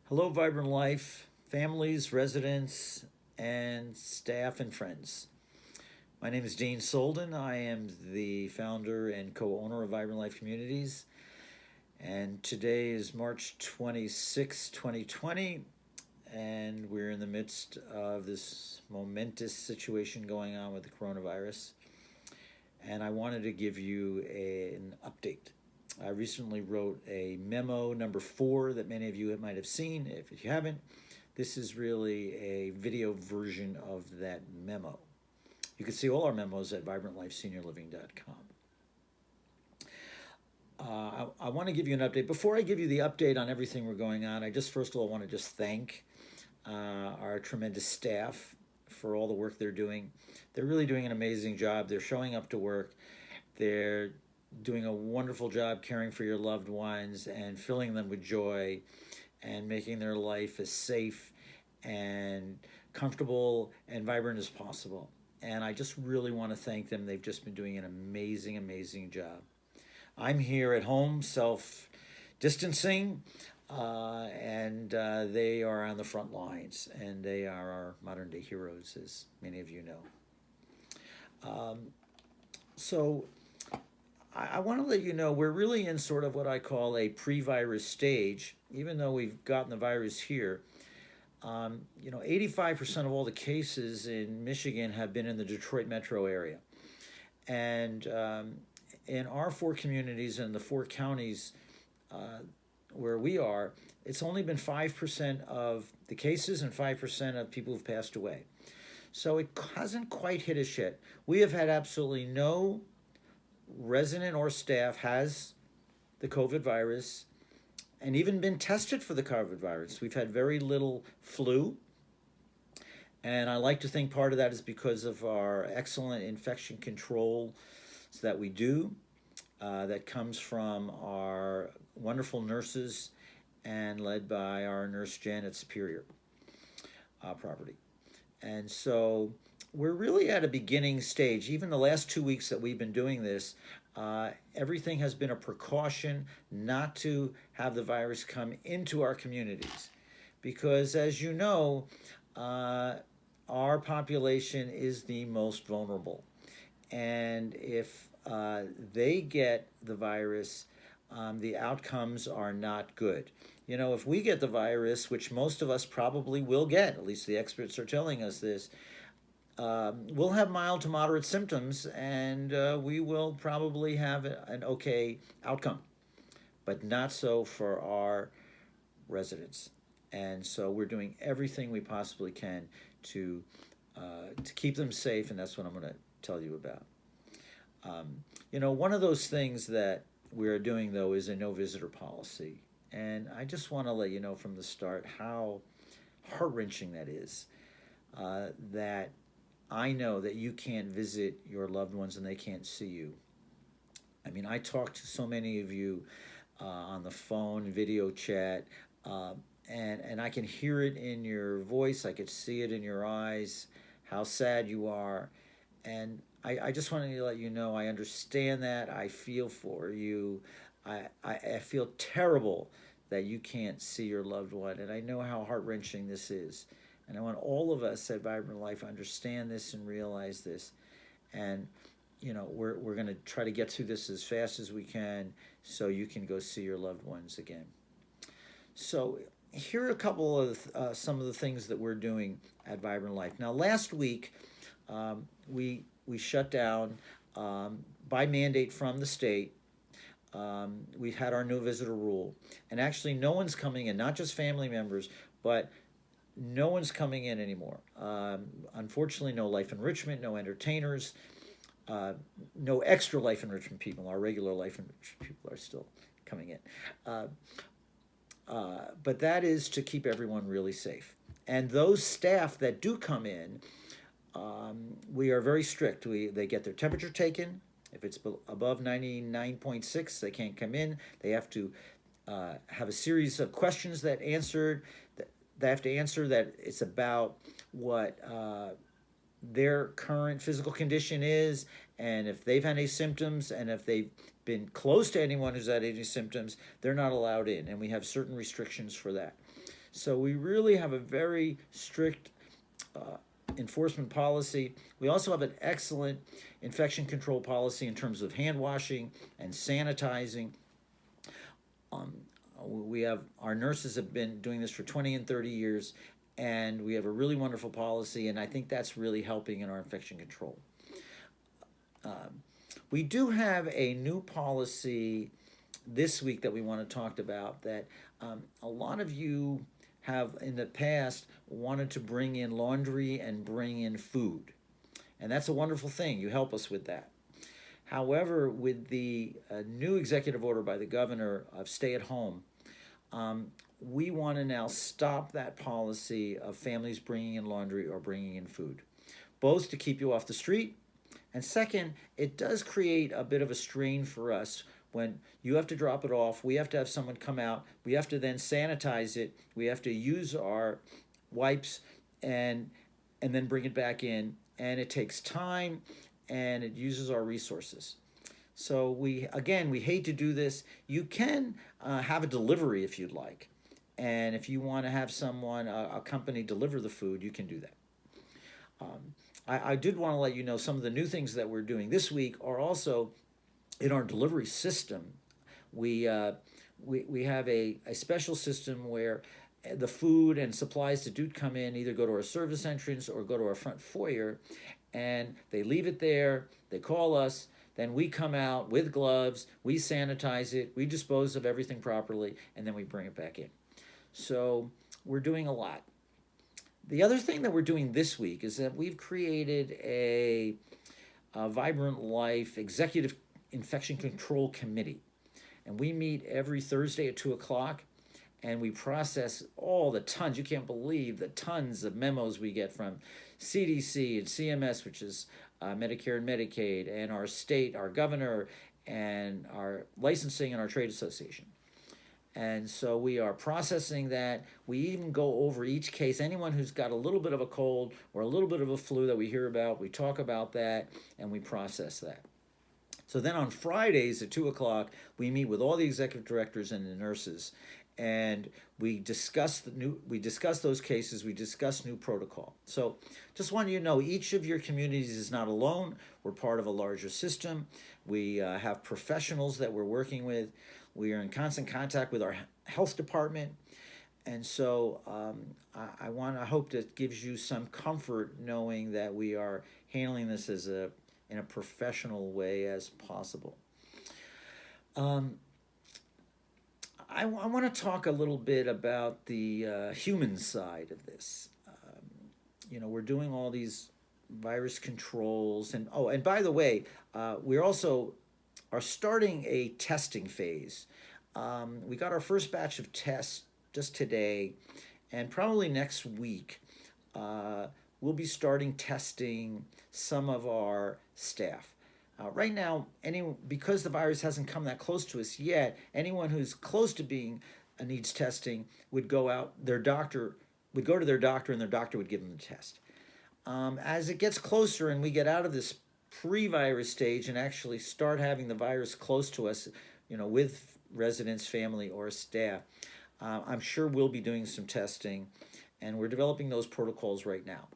Hello, Vibrant Life, families, residents, and staff and friends. My name is Dean Solden. I am the founder and co owner of Vibrant Life Communities. And today is March 26, 2020, and we're in the midst of this momentous situation going on with the coronavirus. And I wanted to give you an update. I recently wrote a memo number 4 that many of you might have seen. If you haven't, this is really a video version of that memo. You can see all our memos at vibrantlifeseniorliving.com. I want to give you an update. Before I give you the update on everything we're going on, I just first of all want to just thank our tremendous staff for all the work they're doing. They're really doing an amazing job. They're showing up to work. They're doing a wonderful job caring for your loved ones and filling them with joy and making their life as safe and comfortable and vibrant as possible. And I just really want to thank them. They've just been doing an amazing, amazing job. I'm here at home, self distancing, and they are on the front lines, and they are our modern day heroes, as many of you know. So I want to let you know we're really in sort of what I call a pre-virus stage, even though we've gotten the virus here. 85% of all the cases in Michigan have been in the Detroit metro area. And in our 4 communities and the 4 counties where we are, it's only been 5% of the cases and 5% of people who've passed away. So it hasn't quite hit us yet. We have had absolutely no resident or staff has the COVID virus and even been tested for the COVID virus. We've had very little flu. And I like to think part of that is because of our excellent infection control that we do, that comes from our wonderful nurses and led by our nurse Jan at Superior Property. And so we're really at a beginning stage. Even the last 2 weeks that we've been doing this, everything has been a precaution not to have the virus come into our communities. Because as you know, our population is the most vulnerable. And if they get the virus, the outcomes are not good. If we get the virus, which most of us probably will get, at least the experts are telling us this, we'll have mild to moderate symptoms and we will probably have an okay outcome, but not so for our residents. And so we're doing everything we possibly can to keep them safe, and that's what I'm going to tell you about. One of those things that we're doing, though, is a no visitor policy. And I just want to let you know from the start how heart-wrenching that is, that I know that you can't visit your loved ones and they can't see you. I mean, I talk to so many of you on the phone, video chat, and I can hear it in your voice. I could see it in your eyes, how sad you are. And I just wanted to let you know I understand that. I feel for you. I feel terrible that you can't see your loved one. And I know how heart-wrenching this is. And I want all of us at Vibrant Life to understand this and realize this. And, we're going to try to get through this as fast as we can so you can go see your loved ones again. So here are a couple of some of the things that we're doing at Vibrant Life. Now, last week, we shut down by mandate from the state. We've had our no visitor rule. And actually, no one's coming in, not just family members, but no one's coming in anymore. Unfortunately, no life enrichment, no entertainers, no extra life enrichment people. Our regular life enrichment people are still coming in. But that is to keep everyone really safe. And those staff that do come in, we are very strict. They get their temperature taken. If it's above 99.6, they can't come in. They have to have a series of questions that answered. They have to answer that it's about what their current physical condition is, and if they've had any symptoms, and if they've been close to anyone who's had any symptoms, they're not allowed in, and we have certain restrictions for that. So we really have a very strict uh, enforcement policy. We also have an excellent infection control policy in terms of hand washing and sanitizing. Um, we have our nurses have been doing this for 20 and 30 years, and we have a really wonderful policy, and I think that's really helping in our infection control. Um, we do have a new policy this week that we want to talk about that a lot of you have in the past wanted to bring in laundry and bring in food. And that's a wonderful thing. You help us with that. However, with the new executive order by the governor of stay at home, we want to now stop that policy of families bringing in laundry or bringing in food, both to keep you off the street. And second, it does create a bit of a strain for us when you have to drop it off. We have to have someone come out. We have to then sanitize it. We have to use our wipes and then bring it back in. And it takes time and it uses our resources. So we hate to do this. You can have a delivery if you'd like. And if you want to have someone, a company deliver the food, you can do that. I did want to let you know some of the new things that we're doing this week are also in our delivery system. We have a special system where the food and supplies that do come in either go to our service entrance or go to our front foyer, and they leave it there, they call us, then we come out with gloves, we sanitize it, we dispose of everything properly, and then we bring it back in. So we're doing a lot. The other thing that we're doing this week is that we've created a Vibrant Life Executive Infection Control Committee. And we meet every Thursday at 2 o'clock, and we process all the tons. You can't believe the tons of memos we get from CDC and CMS, which is Medicare and Medicaid, and our state, our governor, and our licensing and our trade association. And so we are processing that. We even go over each case. Anyone who's got a little bit of a cold or a little bit of a flu that we hear about, we talk about that and we process that. So then on Fridays at 2 o'clock, we meet with all the executive directors and the nurses, and we discuss those cases, we discuss new protocol. So just want you to know, each of your communities is not alone. We're part of a larger system. We have professionals that we're working with. We are in constant contact with our health department. And so I hope that gives you some comfort knowing that we are handling this in a professional way as possible. I want to talk a little bit about the human side of this. We're doing all these virus controls, and by the way, we also are starting a testing phase. We got our first batch of tests just today, and probably next week we'll be starting testing some of our staff. Right now, because the virus hasn't come that close to us yet, anyone who's close to being needs testing would go to their doctor, and their doctor would give them the test. As it gets closer and we get out of this pre-virus stage and actually start having the virus close to us, with residents, family, or staff, I'm sure we'll be doing some testing, and we're developing those protocols right now.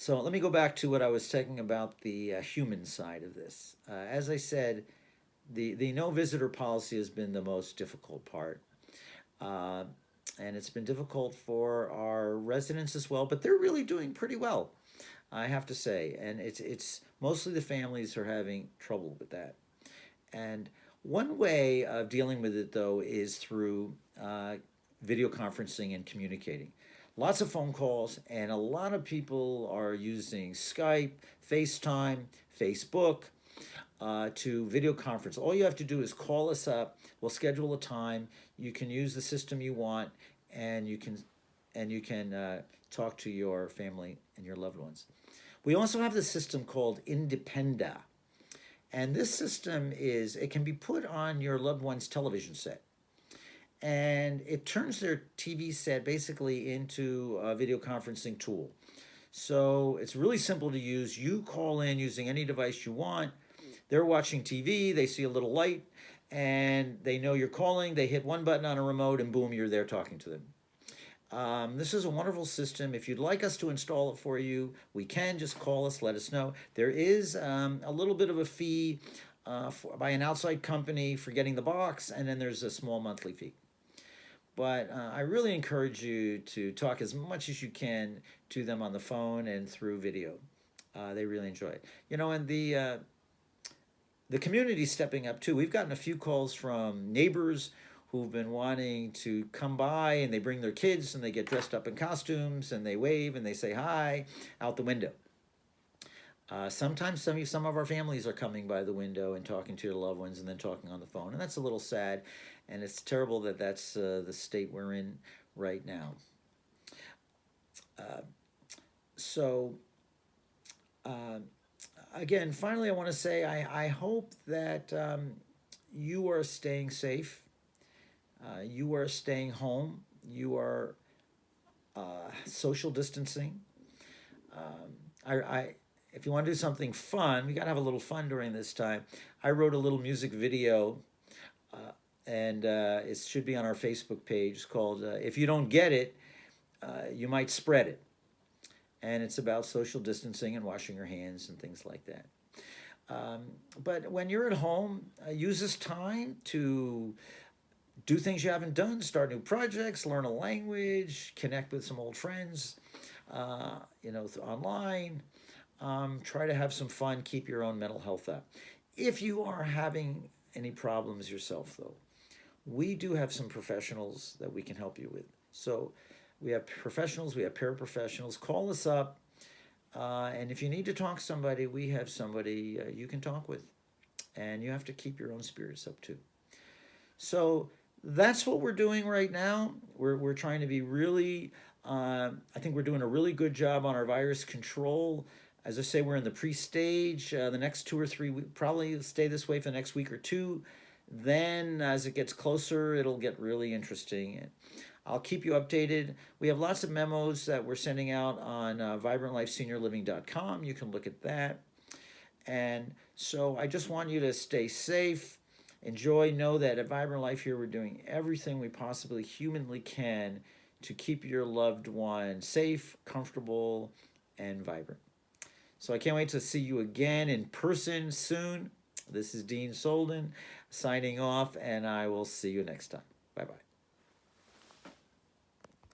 So let me go back to what I was talking about, the human side of this. As I said, the no visitor policy has been the most difficult part. And it's been difficult for our residents as well, but they're really doing pretty well, I have to say. And it's mostly the families are having trouble with that. And one way of dealing with it, though, is through video conferencing and communicating. Lots of phone calls, and a lot of people are using Skype, FaceTime, Facebook to video conference. All you have to do is call us up. We'll schedule a time. You can use the system you want, and you can talk to your family and your loved ones. We also have the system called Independa, and this system it can be put on your loved one's television set. And it turns their TV set basically into a video conferencing tool. So it's really simple to use. You call in using any device you want. They're watching TV, they see a little light, and they know you're calling. They hit one button on a remote, and boom, you're there talking to them. This is a wonderful system. If you'd like us to install it for you, we can. Just call us, let us know. There is a little bit of a fee by an outside company for getting the box, and then there's a small monthly fee. But I really encourage you to talk as much as you can to them on the phone and through video. They really enjoy it. And the community's stepping up too. We've gotten a few calls from neighbors who've been wanting to come by, and they bring their kids and they get dressed up in costumes and they wave and they say hi out the window. Sometimes some of our families are coming by the window and talking to their loved ones and then talking on the phone, and that's a little sad, and it's terrible that that's the state we're in right now. So again, finally, I want to say I hope that you are staying safe. You are staying home. You are social distancing. If you want to do something fun, we got to have a little fun during this time. I wrote a little music video, and it should be on our Facebook page. It's called "If You Don't Get It, You Might Spread It." And it's about social distancing and washing your hands and things like that. But when you're at home, use this time to do things you haven't done, start new projects, learn a language, connect with some old friends, online. Try to have some fun, keep your own mental health up. If you are having any problems yourself, though, we do have some professionals that we can help you with. So we have professionals, we have paraprofessionals. Call us up, and if you need to talk to somebody, we have somebody you can talk with. And you have to keep your own spirits up, too. So that's what we're doing right now. We're trying to be really, I think we're doing a really good job on our virus control. As I say, we're in the pre-stage. The next 2 or 3 weeks, probably stay this way for the next week or two. Then as it gets closer, it'll get really interesting. I'll keep you updated. We have lots of memos that we're sending out on vibrantlifeseniorliving.com. You can look at that. And so I just want you to stay safe, enjoy, know that at Vibrant Life here, we're doing everything we possibly humanly can to keep your loved one safe, comfortable, and vibrant. So I can't wait to see you again in person soon. This is Dean Solden signing off, and I will see you next time. Bye-bye.